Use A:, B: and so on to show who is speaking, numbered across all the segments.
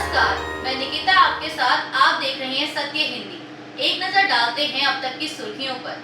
A: नमस्कार, मैं निकिता आपके साथ। आप देख रहे हैं सत्य हिंदी। एक नजर डालते हैं अब तक की सुर्खियों पर।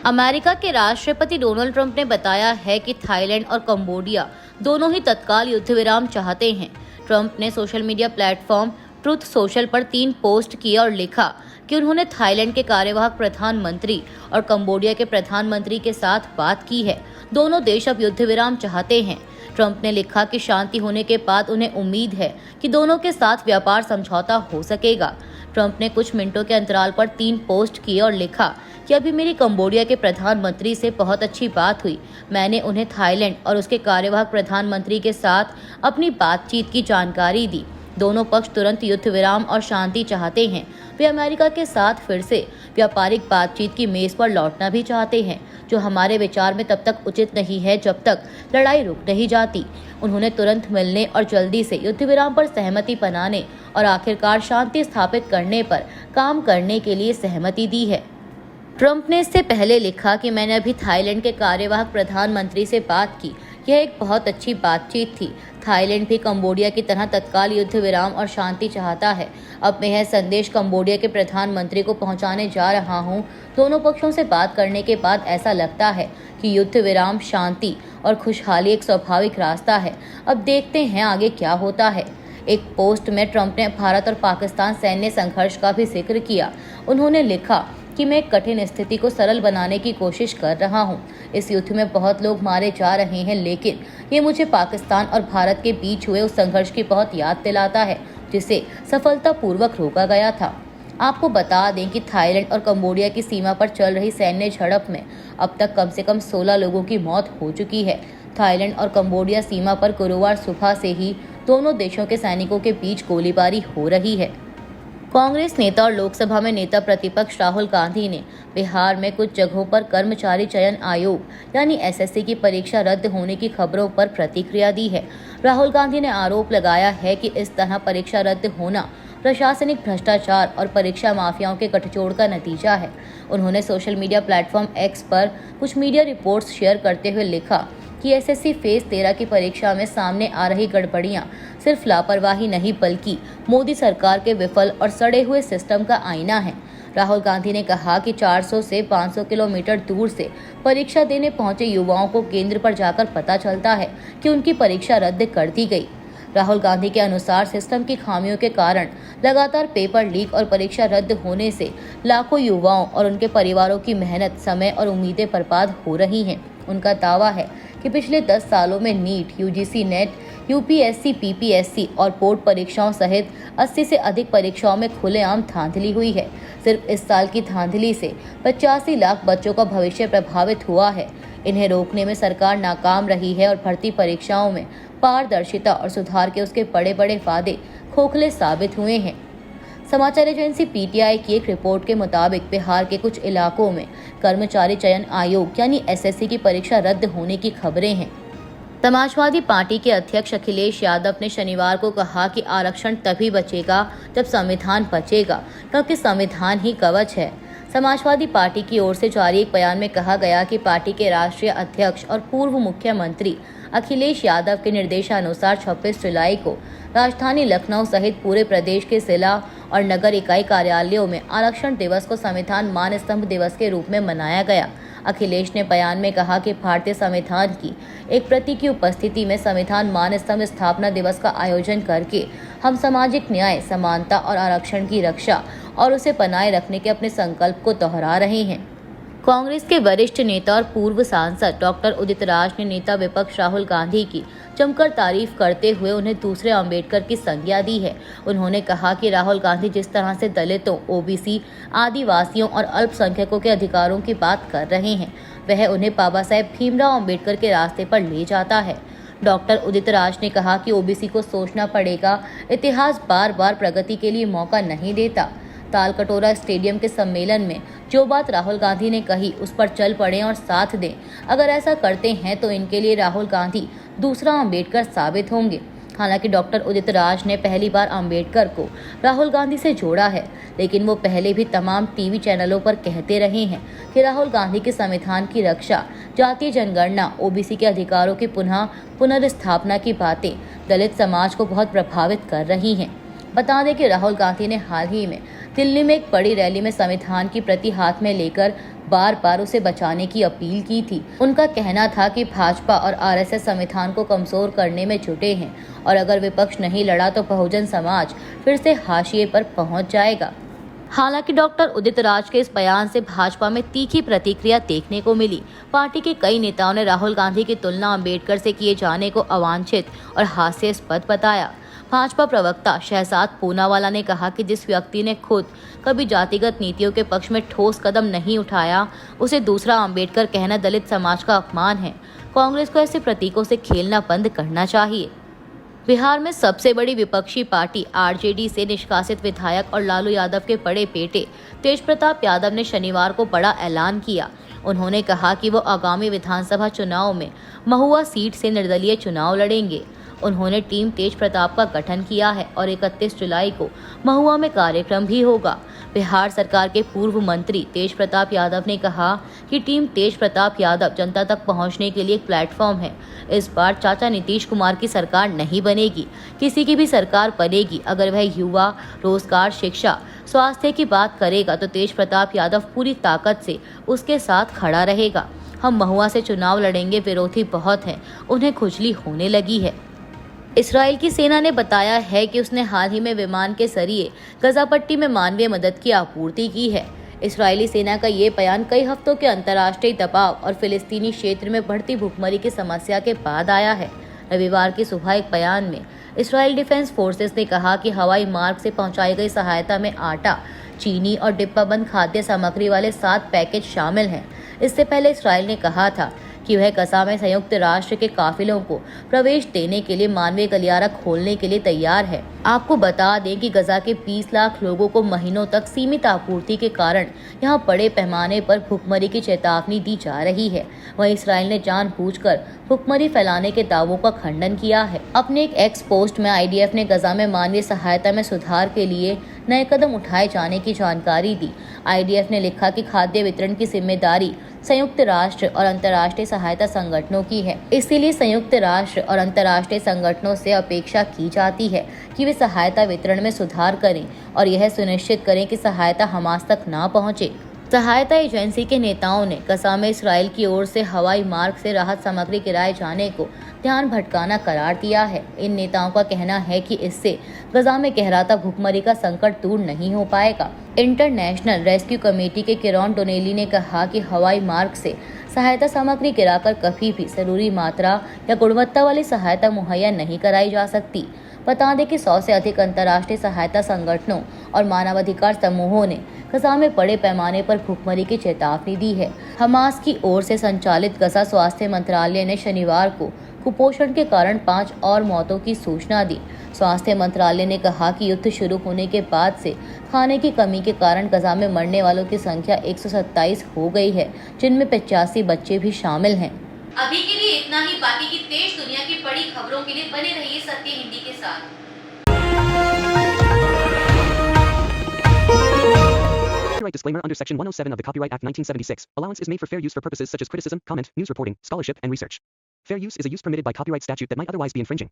A: अमेरिका के राष्ट्रपति डोनाल्ड ट्रंप ने बताया है कि थाईलैंड और कंबोडिया दोनों ही तत्काल युद्ध विराम चाहते हैं। ट्रंप ने social media platform truth social पर 3 पोस्ट किए और लिखा कि उन्होंने थाईलैंड के कार्यवाहक प्रधानमंत्री और कंबोडिया के प्रधानमंत्री के साथ बात की है। दोनों देश अब युद्ध विराम चाहते हैं। ट्रंप ने लिखा कि शांति होने के बाद उन्हें उम्मीद है कि दोनों के साथ व्यापार समझौता हो सकेगा। ट्रंप ने कुछ मिनटों के अंतराल पर 3 पोस्ट किए और लिखा कि अभी मेरी कंबोडिया के प्रधानमंत्री से बहुत अच्छी बात हुई। मैंने उन्हें थाईलैंड और उसके कार्यवाहक प्रधानमंत्री के साथ अपनी बातचीत की जानकारी दी। दोनों पक्ष तुरंत युद्ध विराम और शांति चाहते हैं। वे अमेरिका के साथ फिर से व्यापारिक बातचीत की मेज पर लौटना भी चाहते हैं, जो हमारे विचार में तब तक उचित नहीं है जब तक लड़ाई रुक नहीं जाती। उन्होंने तुरंत मिलने और जल्दी से युद्ध विराम पर सहमति बनाने और आखिरकार शांति स्थापित करने पर काम करने के लिए सहमति दी है। ट्रंप ने इससे पहले लिखा कि मैंने अभी थाईलैंड के कार्यवाहक प्रधानमंत्री से बात की। यह एक बहुत अच्छी बातचीत थी। थाईलैंड भी कंबोडिया की तरह तत्काल युद्ध विराम और शांति चाहता है। अब मैं यह संदेश कंबोडिया के प्रधानमंत्री को पहुंचाने जा रहा हूं। दोनों पक्षों से बात करने के बाद ऐसा लगता है कि युद्ध विराम, शांति और खुशहाली एक स्वाभाविक रास्ता है। अब देखते हैं आगे क्या होता है। एक पोस्ट में ट्रंप ने भारत और पाकिस्तान सैन्य संघर्ष का भी जिक्र किया। उन्होंने लिखा कि मैं एक कठिन स्थिति को सरल बनाने की कोशिश कर रहा हूं। इस युद्ध में बहुत लोग मारे जा रहे हैं, लेकिन ये मुझे पाकिस्तान और भारत के बीच हुए उस संघर्ष की बहुत याद दिलाता है जिसे सफलतापूर्वक रोका गया था। आपको बता दें कि थाईलैंड और कंबोडिया की सीमा पर चल रही सैन्य झड़प में अब तक कम से कम 16 लोगों की मौत हो चुकी है। थाईलैंड और कंबोडिया सीमा पर गुरुवार सुबह से ही दोनों देशों के सैनिकों के बीच गोलीबारी हो रही है। कांग्रेस नेता और लोकसभा में नेता प्रतिपक्ष राहुल गांधी ने बिहार में कुछ जगहों पर कर्मचारी चयन आयोग यानी एसएससी की परीक्षा रद्द होने की खबरों पर प्रतिक्रिया दी है। राहुल गांधी ने आरोप लगाया है कि इस तरह परीक्षा रद्द होना प्रशासनिक भ्रष्टाचार और परीक्षा माफियाओं के गठजोड़ का नतीजा है। उन्होंने सोशल मीडिया प्लेटफॉर्म एक्स पर कुछ मीडिया रिपोर्ट्स शेयर करते हुए लिखा कि एसएससी फेज 13 की परीक्षा में सामने आ रही गड़बड़ियां सिर्फ लापरवाही नहीं बल्कि मोदी सरकार के विफल और सड़े हुए सिस्टम का आईना है। राहुल गांधी ने कहा कि 400 से 500 किलोमीटर दूर से परीक्षा देने पहुंचे युवाओं को केंद्र पर जाकर पता चलता है कि उनकी परीक्षा रद्द कर दी गई। राहुल गांधी के अनुसार सिस्टम की खामियों के कारण लगातार पेपर लीक और परीक्षा रद्द होने से लाखों युवाओं और उनके परिवारों की मेहनत, समय और उम्मीदें बर्बाद हो रही हैं। उनका दावा है कि पिछले 10 सालों में NEET, UGC NET, UPSC, PPSC और बोर्ड परीक्षाओं सहित 80 से अधिक परीक्षाओं में खुलेआम धांधली हुई है। सिर्फ इस साल की धांधली से 85 लाख बच्चों का भविष्य प्रभावित हुआ है। इन्हें रोकने में सरकार नाकाम रही है और भर्ती परीक्षाओं में पारदर्शिता और सुधार के उसके बड़े बड़े वादे खोखले साबित हुए हैं। समाचार एजेंसी पीटीआई की एक रिपोर्ट के मुताबिक बिहार के कुछ इलाकों में कर्मचारी चयन आयोग यानी एसएससी की परीक्षा रद्द होने की खबरें हैं। समाजवादी पार्टी के अध्यक्ष अखिलेश यादव ने शनिवार को कहा कि आरक्षण तभी बचेगा जब संविधान बचेगा, क्योंकि संविधान ही कवच है। समाजवादी पार्टी की ओर से जारी एक बयान में कहा गया कि पार्टी के राष्ट्रीय अध्यक्ष और पूर्व मुख्यमंत्री अखिलेश यादव के निर्देशानुसार 26 जुलाई को राजधानी लखनऊ सहित पूरे प्रदेश के जिला और नगर इकाई कार्यालयों में आरक्षण दिवस को संविधान मान स्तंभ दिवस के रूप में मनाया गया। अखिलेश ने बयान में कहा कि भारतीय संविधान की एक प्रति की उपस्थिति में संविधान मान स्तंभ स्थापना दिवस का आयोजन करके हम सामाजिक न्याय, समानता और आरक्षण की रक्षा और उसे बनाए रखने के अपने संकल्प को दोहरा रहे हैं। कांग्रेस के वरिष्ठ नेता और पूर्व सांसद डॉक्टर उदित राज ने नेता विपक्ष राहुल गांधी की जमकर तारीफ करते हुए उन्हें दूसरे अम्बेडकर की संज्ञा दी है। उन्होंने कहा कि राहुल गांधी जिस तरह से दलितों, ओबीसी, आदिवासियों और अल्पसंख्यकों के अधिकारों की बात कर रहे हैं, वह उन्हें बाबा साहेब भीमराव अम्बेडकर के रास्ते पर ले जाता है। डॉक्टर उदित राज ने कहा कि ओबीसी को सोचना पड़ेगा, इतिहास बार बार प्रगति के लिए मौका नहीं देता। तालकटोरा स्टेडियम के सम्मेलन में जो बात राहुल गांधी ने कही उस पर चल पड़ें और साथ दें। अगर ऐसा करते हैं तो इनके लिए राहुल गांधी दूसरा अम्बेडकर साबित होंगे। हालांकि डॉक्टर उदित राज ने पहली बार अम्बेडकर को राहुल गांधी से जोड़ा है, लेकिन वो पहले भी तमाम टीवी चैनलों पर कहते रहे हैं कि राहुल गांधी के संविधान की रक्षा, जातीय जनगणना, ओबीसी के अधिकारों की पुनर्स्थापना की बातें दलित समाज को बहुत प्रभावित कर रही हैं। बता दें कि राहुल गांधी ने हाल ही में दिल्ली में एक बड़ी रैली में संविधान की प्रति हाथ में लेकर बार बार उसे बचाने की अपील की थी। उनका कहना था कि भाजपा और आरएसएस संविधान को कमजोर करने में जुटे हैं और अगर विपक्ष नहीं लड़ा तो बहुजन समाज फिर से हाशिए पर पहुंच जाएगा। हालांकि डॉक्टर उदित राज के इस बयान से भाजपा में तीखी प्रतिक्रिया देखने को मिली। पार्टी के कई नेताओं ने राहुल गांधी की तुलना अंबेडकर से किए जाने को अवांछित और हास्यास्पद बताया। भाजपा प्रवक्ता शहजाद पूनावाला ने कहा कि जिस व्यक्ति ने खुद कभी जातिगत नीतियों के पक्ष में ठोस कदम नहीं उठाया, उसे दूसरा अंबेडकर कहना दलित समाज का अपमान है। कांग्रेस को ऐसे प्रतीकों से खेलना बंद करना चाहिए। बिहार में सबसे बड़ी विपक्षी पार्टी आरजेडी से निष्कासित विधायक और लालू यादव के बड़े बेटे तेज प्रताप यादव ने शनिवार को बड़ा ऐलान किया। उन्होंने कहा कि वो आगामी विधानसभा चुनाव में महुआ सीट से निर्दलीय चुनाव लड़ेंगे। उन्होंने टीम तेज प्रताप का गठन किया है और 31 जुलाई को महुआ में कार्यक्रम भी होगा। बिहार सरकार के पूर्व मंत्री तेज प्रताप यादव ने कहा कि टीम तेज प्रताप यादव जनता तक पहुंचने के लिए एक प्लेटफॉर्म है। इस बार चाचा नीतीश कुमार की सरकार नहीं बनेगी, किसी की भी सरकार बनेगी। अगर वह युवा, रोजगार, शिक्षा, स्वास्थ्य की बात करेगा तो तेज प्रताप यादव पूरी ताकत से उसके साथ खड़ा रहेगा। हम महुआ से चुनाव लड़ेंगे, विरोधी बहुत हैं, उन्हें खुजली होने लगी है। इसराइल की सेना ने बताया है कि उसने हाल ही में विमान के जरिए गजा पट्टी में मानवीय मदद की आपूर्ति की है। इस्राएली सेना का ये बयान कई हफ्तों के अंतर्राष्ट्रीय दबाव और फिलिस्तीनी क्षेत्र में बढ़ती भुखमरी की समस्या के बाद आया है। रविवार की सुबह एक बयान में इस्राइल डिफेंस फोर्सेस ने कहा कि हवाई मार्ग से पहुंचाई गई सहायता में आटा, चीनी और डिब्बाबंद खाद्य सामग्री वाले 7 पैकेज शामिल हैं। इससे पहले इस्राइल ने कहा था कि वह गजा में संयुक्त राष्ट्र के काफिलों को प्रवेश देने के लिए मानवीय गलियारा खोलने के लिए तैयार है। आपको बता दें कि गजा के 20 लाख लोगों को महीनों तक सीमित आपूर्ति के कारण यहां बड़े पैमाने पर भुखमरी की चेतावनी दी जा रही है। वहीं इस्राइल ने जानबूझकर भुखमरी फैलाने के दावों का खंडन किया है। अपने एक एक्स पोस्ट में आईडीएफ ने गजा में मानवीय सहायता में सुधार के लिए नए कदम उठाए जाने की जानकारी दी। आईडीएफ ने लिखा कि खाद्य वितरण की जिम्मेदारी संयुक्त राष्ट्र और अंतर्राष्ट्रीय सहायता संगठनों की है। इसीलिए संयुक्त राष्ट्र और अंतर्राष्ट्रीय संगठनों से अपेक्षा की जाती है कि वे सहायता वितरण में सुधार करें और यह सुनिश्चित करें कि सहायता हमास तक ना पहुंचे। सहायता एजेंसी के नेताओं ने गजा में इसराइल की ओर से हवाई मार्ग से राहत सामग्री गिराए जाने को ध्यान भटकाना करार दिया है। इन नेताओं का कहना है कि इससे गजा में गहराता भुखमरी का संकट दूर नहीं हो पाएगा। इंटरनेशनल रेस्क्यू कमेटी के किरण डोनेली ने कहा कि हवाई मार्ग से सहायता सामग्री गिराकर कभी भी जरूरी मात्रा या गुणवत्ता वाली सहायता मुहैया नहीं कराई जा सकती। बता दें कि 100 से अधिक अंतर्राष्ट्रीय सहायता संगठनों और मानवाधिकार समूहों ने गजा में बड़े पैमाने पर भुखमरी की चेतावनी दी है। हमास की ओर से संचालित गजा स्वास्थ्य मंत्रालय ने शनिवार को कुपोषण के कारण 5 और मौतों की सूचना दी। स्वास्थ्य मंत्रालय ने कहा कि युद्ध शुरू होने के बाद से खाने की कमी के कारण गजा में मरने वालों की संख्या 127 हो गई है, जिनमें 85 बच्चे भी शामिल हैं। अभी के लिए इतना ही। बाकी की देश दुनिया की बड़ी खबरों के लिए बने रहिए सत्य हिंदी के साथ।
B: Copyright disclaimer under Section 107 of the Copyright Act 1976. Allowance is made for fair use for purposes such as criticism, comment, news reporting, scholarship, and research. Fair use is a use permitted by copyright statute that might otherwise be infringing.